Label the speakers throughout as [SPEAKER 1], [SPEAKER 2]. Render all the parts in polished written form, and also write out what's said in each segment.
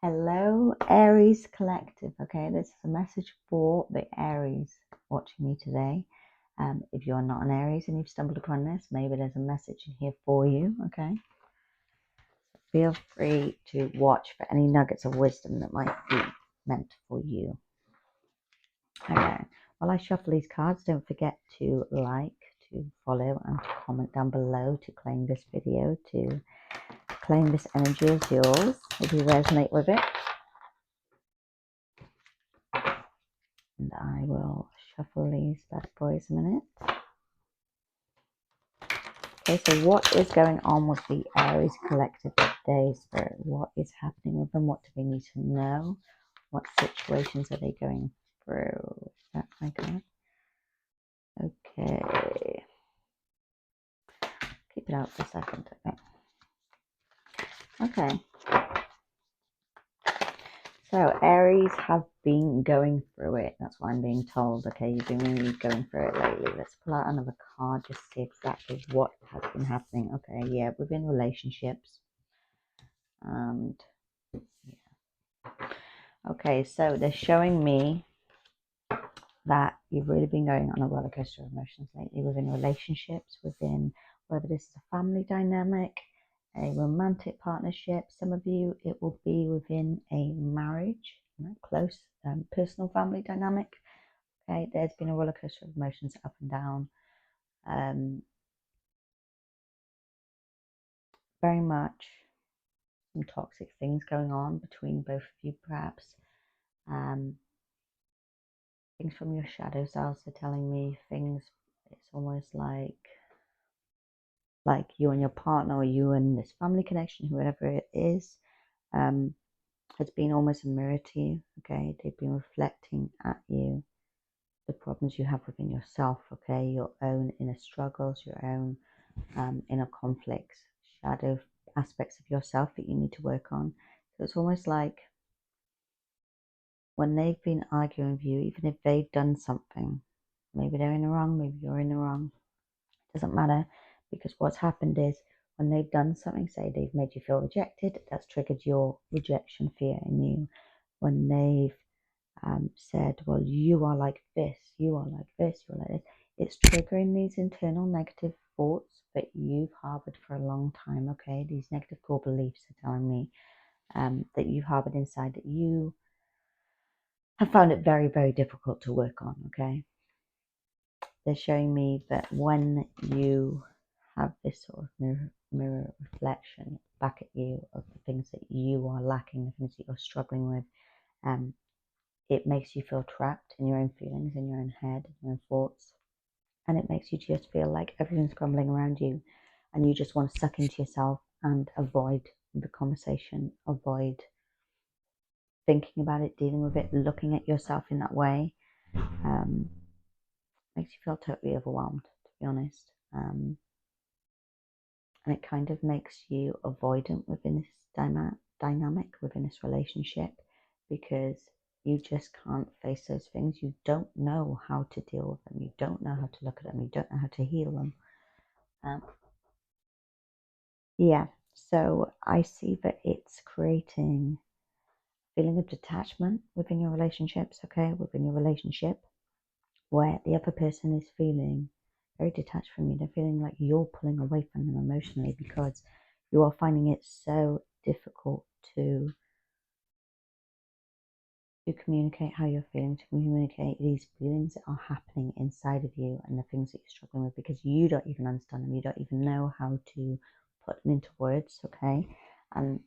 [SPEAKER 1] Hello, Aries Collective. Okay, this is a message for the Aries watching me today. If you're not an Aries and you've stumbled upon this, maybe there's a message in here for you. Okay, feel free to watch for any nuggets of wisdom that might be meant for you. Okay, while I shuffle these cards, don't forget to like, to follow, and to comment down below to claim this video, to claim this energy as yours if you resonate with it. And I will shuffle these bad boys a minute. Okay, so what is going on with the Aries Collective today, Spirit? What is happening with them? What do they need to know? What situations are they going through? That's my card. Okay. Keep it out for a second. Okay. So Aries have been going through it. That's what I'm being told. Okay, you've been really going through it lately. Let's pull out another card just to see exactly what has been happening. Okay, yeah, within relationships. And yeah. Okay, so they're showing me that you've really been going on a roller coaster of emotions lately within relationships, within whether this is a family dynamic, a romantic partnership. Some of you, it will be within a marriage, close personal family dynamic. Okay, there's been a roller coaster of emotions up and down. Very much some toxic things going on between both of you, perhaps. Things from your shadow selves are telling me things. It's almost like you and your partner, or you and this family connection, whoever it is, has been almost a mirror to you. Okay, they've been reflecting at you the problems you have within yourself. Okay, your own inner struggles, your own inner conflicts, shadow aspects of yourself that you need to work on. So it's almost like when they've been arguing with you, even if they've done something, maybe they're in the wrong, maybe you're in the wrong, doesn't matter, because what's happened is when they've done something, say they've made you feel rejected, that's triggered your rejection fear in you. When they've said, well, you are like this, you are like this, you're like this, it's triggering these internal negative thoughts that you've harbored for a long time. Okay, these negative core beliefs are telling me that you've harbored inside, that you have found it very, very difficult to work on. Okay, they're showing me that when you have this sort of mirror reflection back at you of the things that you are lacking, the things that you're struggling with, it makes you feel trapped in your own feelings, in your own head, in your own thoughts, and it makes you just feel like everything's crumbling around you, and you just want to suck into yourself and avoid the conversation, avoid thinking about it, dealing with it, looking at yourself in that way. Makes you feel totally overwhelmed, to be honest. And it kind of makes you avoidant within this dynamic, within this relationship, because you just can't face those things. You don't know how to deal with them. You don't know how to look at them. You don't know how to heal them. Yeah, so I see that it's creating a feeling of detachment within your relationships, okay, within your relationship, where the other person is feeling very detached from you. They're feeling like you're pulling away from them emotionally because you are finding it so difficult to communicate how you're feeling, to communicate these feelings that are happening inside of you and the things that you're struggling with, because you don't even understand them. You don't even know how to put them into words, okay? And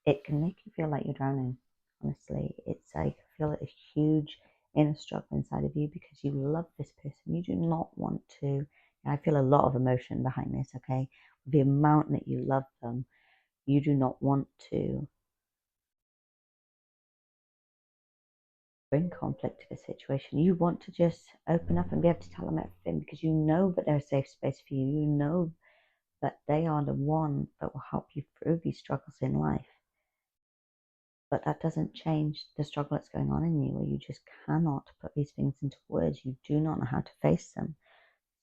[SPEAKER 1] it can make you feel like you're drowning, honestly. It's like, I feel a huge inner struggle inside of you because you love this person. You do not want to, I feel a lot of emotion behind this, okay? The amount that you love them, you do not want to bring conflict to the situation. You want to just open up and be able to tell them everything because you know that they're a safe space for you. You know that they are the one that will help you through these struggles in life. But that doesn't change the struggle that's going on in you, where you just cannot put these things into words. You do not know how to face them.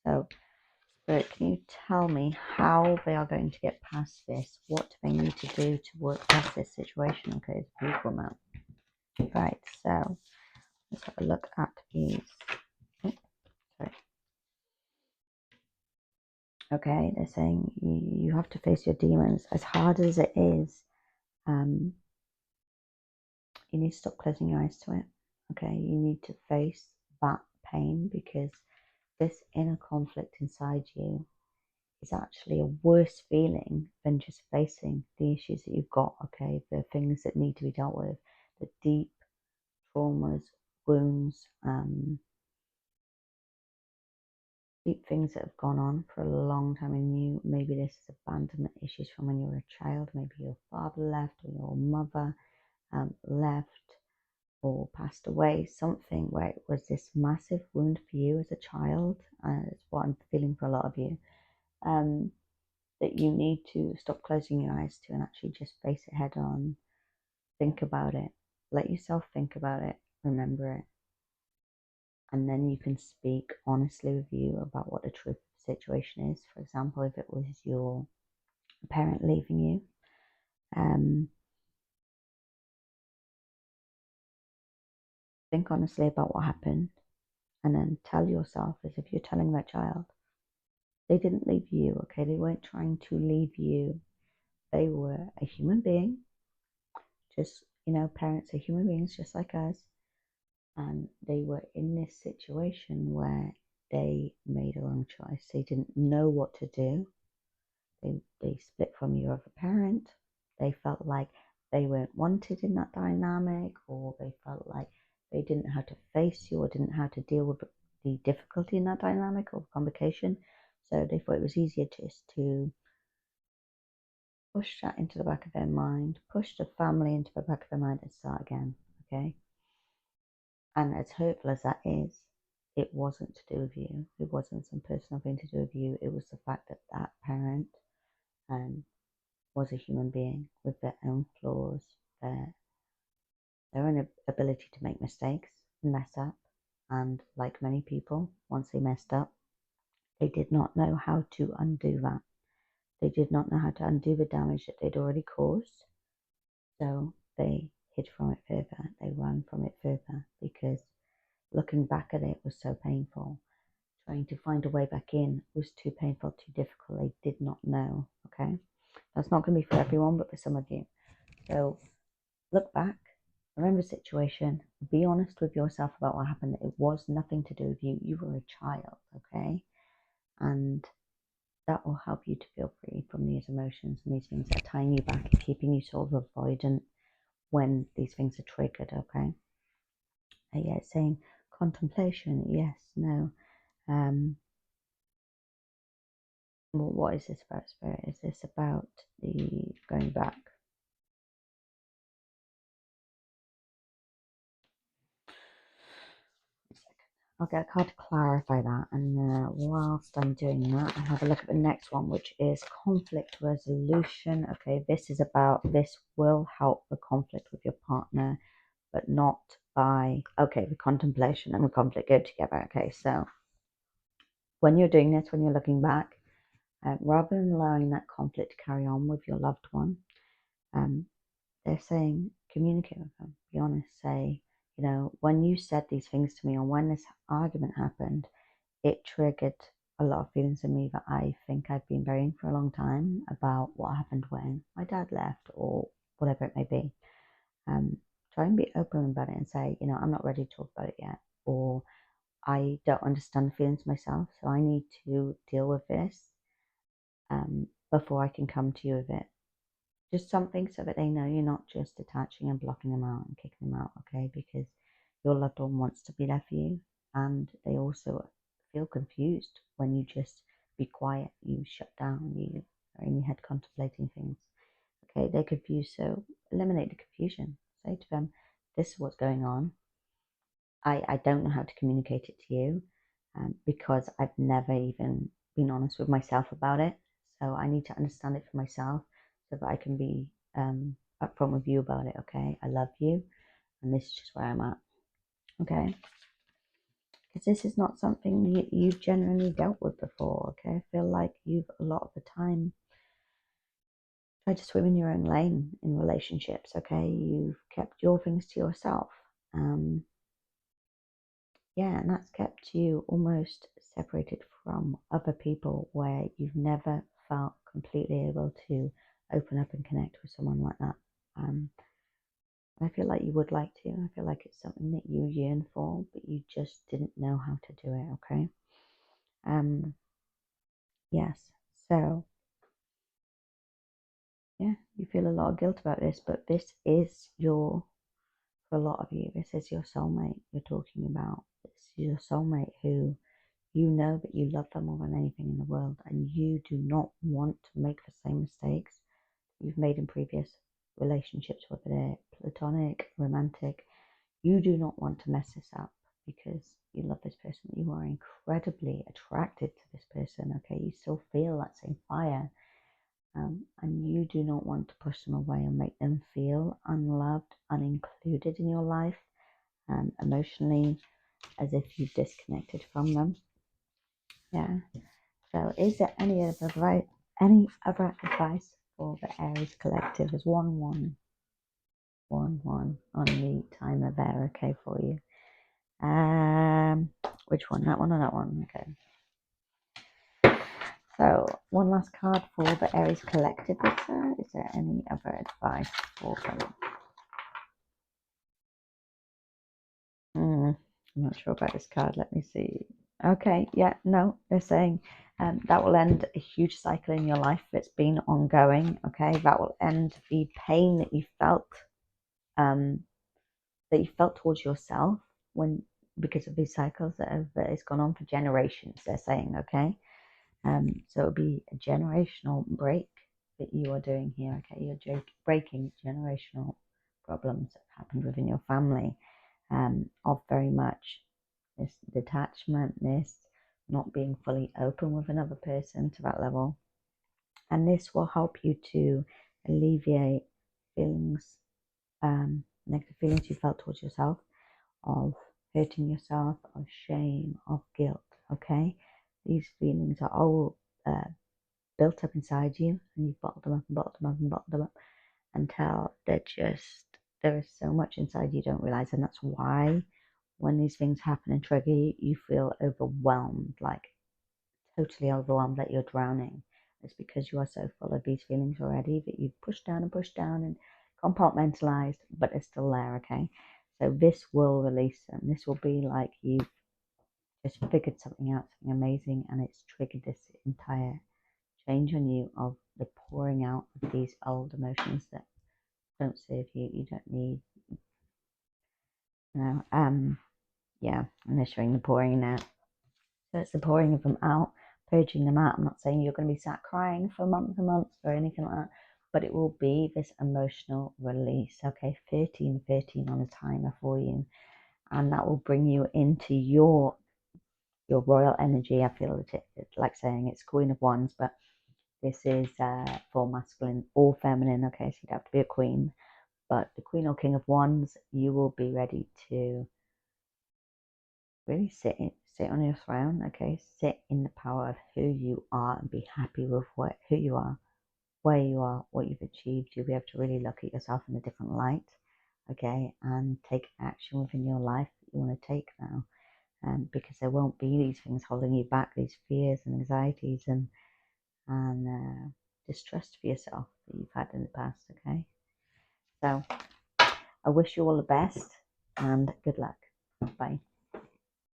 [SPEAKER 1] So But can you tell me how they are going to get past this? What do they need to do to work past this situation? Okay, it's a beautiful map. Right, so let's have a look at these. Sorry. Okay, they're saying you have to face your demons. As hard as it is, you need to stop closing your eyes to it. Okay, you need to face that pain, because this inner conflict inside you is actually a worse feeling than just facing the issues that you've got, okay? The things that need to be dealt with, the deep traumas, wounds, deep things that have gone on for a long time in you. Maybe this is abandonment issues from when you were a child. Maybe your father left, or your mother left or passed away. Something where it was this massive wound for you as a child. It's what I'm feeling for a lot of you. That you need to stop closing your eyes to and actually just face it head on. Think about it. Let yourself think about it. Remember it. And then you can speak honestly with you about what the truth of the situation is. For example, if it was your parent leaving you, think honestly about what happened, and then tell yourself as if you're telling that child, they didn't leave you, okay? They weren't trying to leave you. They were a human being. Just, parents are human beings just like us. And they were in this situation where they made a wrong choice. They didn't know what to do. They split from your other parent. They felt like they weren't wanted in that dynamic, or they felt like they didn't know how to face you or didn't know how to deal with the difficulty in that dynamic or complication. So they thought it was easier just to push that into the back of their mind, push the family into the back of their mind and start again, okay? And as hurtful as that is, it wasn't to do with you. It wasn't some personal thing to do with you. It was the fact that that parent was a human being with their own flaws, their own ability to make mistakes, mess up. And like many people, once they messed up, they did not know how to undo that. They did not know how to undo the damage that they'd already caused. So they hid from it further. They ran from it further because looking back at it was so painful. Trying to find a way back in was too painful, too difficult. They did not know, okay? That's not going to be for everyone, but for some of you. So look back, remember the situation, be honest with yourself about what happened. It was nothing to do with you. You were a child, okay? And that will help you to feel free from these emotions and these things that are tying you back and keeping you sort of avoidant when these things are triggered, okay? Yeah, it's saying contemplation, yes, no. Well, what is this about, Spirit? Is this about the going back? I'll get a card to clarify that, and whilst I'm doing that, I'll have a look at the next one, which is conflict resolution. Okay, this will help the conflict with your partner, but not by, okay, the contemplation and the conflict go together. Okay, so when you're doing this, when you're looking back, rather than allowing that conflict to carry on with your loved one, they're saying communicate with them, be honest, say, when you said these things to me, or when this argument happened, it triggered a lot of feelings in me that I think I've been burying for a long time about what happened when my dad left, or whatever it may be. Try and be open about it and say, I'm not ready to talk about it yet, or I don't understand the feelings myself, so I need to deal with this before I can come to you with it. Just something so that they know you're not just attaching and blocking them out and kicking them out, okay? Because your loved one wants to be there for you, and they also feel confused when you just be quiet, you shut down, you are in your head contemplating things, okay? They're confused, so eliminate the confusion. Say to them, this is what's going on. I don't know how to communicate it to you because I've never even been honest with myself about it. So I need to understand it for myself so that I can be upfront with you about it, okay? I love you, and this is just where I'm at, okay? because this is not something you've generally dealt with before, okay? I feel like you've a lot of the time tried to swim in your own lane in relationships, okay? You've kept your things to yourself. Yeah, and that's kept you almost separated from other people where you've never felt completely able to open up and connect with someone like that. I feel like you would like to. I feel like it's something that you yearn for, but you just didn't know how to do it, okay? Yes. So, yeah, you feel a lot of guilt about this, but this is for a lot of you, this is your soulmate you're talking about. This is your soulmate who you know that you love them more than anything in the world, and you do not want to make the same mistakes you've made in previous relationships, whether they're platonic, romantic. You do not want to mess this up because you love this person. You are incredibly attracted to this person, okay? You still feel that same fire. And you do not want to push them away and make them feel unloved, unincluded in your life, emotionally, as if you've disconnected from them. Yeah. So, is there any other advice for the Aries collective? There's 1111 on the timer there, okay, for you. Which one? That one or that one? Okay. So, one last card for the Aries collective. Is there any other advice for them? I'm not sure about this card. Let me see. Okay, yeah, no, they're saying that will end a huge cycle in your life that's been ongoing. Okay, that will end the pain that you felt towards yourself because of these cycles that has gone on for generations. They're saying, okay, so it'll be a generational break that you are doing here. Okay, you're breaking generational problems that happened within your family. Of very much this detachment, this not being fully open with another person to that level. And this will help you to alleviate feelings, negative feelings you felt towards yourself, of hurting yourself, of shame, of guilt, okay? These feelings are all built up inside you, and you've bottled them up and bottled them up and bottled them up until there is so much inside you don't realize. And that's why when these things happen and trigger you, you feel overwhelmed, like totally overwhelmed, that you're drowning. It's because you are so full of these feelings already that you've pushed down and compartmentalized, but it's still there, okay? So this will release them. This will be like you've just figured something out, something amazing, and it's triggered this entire change on you of the pouring out of these old emotions that don't serve you, you don't need, yeah, and they're showing the pouring out. So it's the pouring of them out, purging them out. I'm not saying you're going to be sat crying for months and months or anything like that, but it will be this emotional release. Okay, 1313 on a timer for you, and that will bring you into your royal energy. I feel it's like saying it's Queen of Wands, but this is for masculine or feminine. Okay, so you'd have to be a queen, but the Queen or King of Wands, you will be ready to really sit on your throne, okay? Sit in the power of who you are and be happy with who you are, where you are, what you've achieved. You'll be able to really look at yourself in a different light, okay? And take action within your life that you want to take now. Because there won't be these things holding you back, these fears and anxieties and distrust for yourself that you've had in the past, okay? So I wish you all the best and good luck. Bye.